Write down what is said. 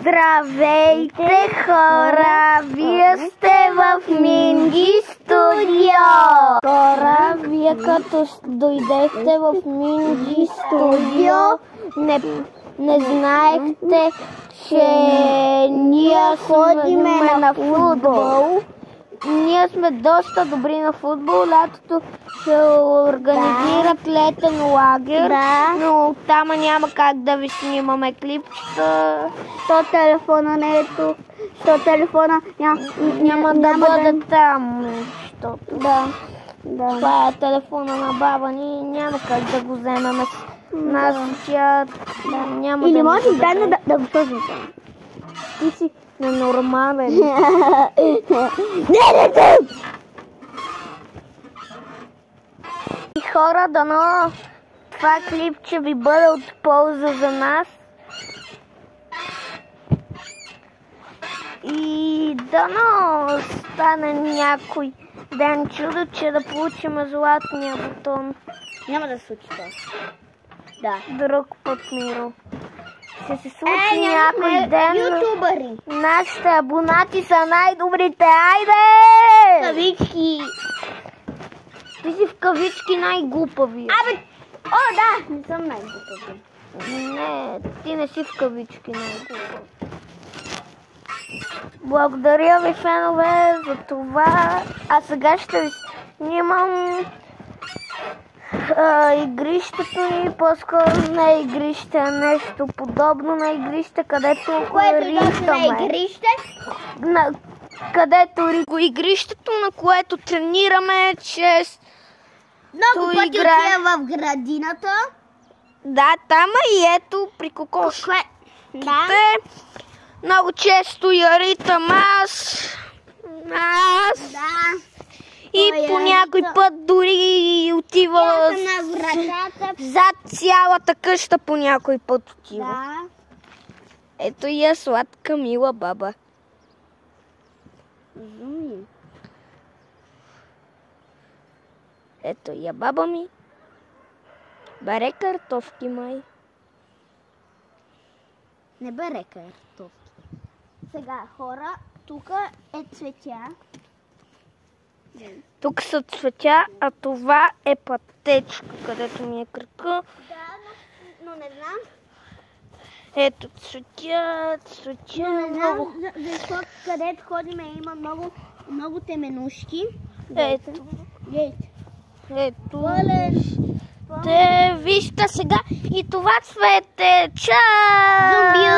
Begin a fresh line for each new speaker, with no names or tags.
Здравейте, хора! Вие сте в Минги Студио! Хора, вие като дойдехте в Минги Студио, не знаехте, че ние ходиме на футбол. Ние сме доста добри на футбол. Лятото ще организират летен лагер, но там няма как да ви снимаме клипчета.
То телефона не е тук. То телефона
няма да бъде там. Това е телефона на баба ни. Няма как да го вземем с нас. Няма
или
да
може да го сложим там.
Ти си ненормален. И хора, дано това клипче ви бъде от полза за нас. И дано стане някой ден чудо, че да получим златния бутон.
Няма да се случи това. Да.
Друг път, Миро. Ще се случи някой ден.
Ютубъри.
Нашите абонати са най-добрите. Айде!
Кавички.
Ти си в кавички най-глупави.
О, да, не съм най-глупави.
Не, ти не си в кавички най-глупави. Благодаря ви, фенове, за това. А сега ще ви снимам игрището ни, по-скоро не игрище, а нещо подобно на игрище, където рихтаме. Игрището, на което тренираме чрез
много пъти отива в градината.
Да, там и ето при кокошките.
Да.
Много често я ритам аз.
Да.
И по някой път дори отива зад цялата къща, по някой път отива.
Да.
Ето и е сладка, мила баба. Ето я баба ми. Бере картофки, май.
Не бере картофки. Сега, хора, тук е цветя.
Тук са цветя, а това е пътечка, където ми е кръка.
Да, но не знам.
Ето цветя.
Не знам, защото където ходим има много теменушки.
Ето. Вижте сега и това цвете. Чао!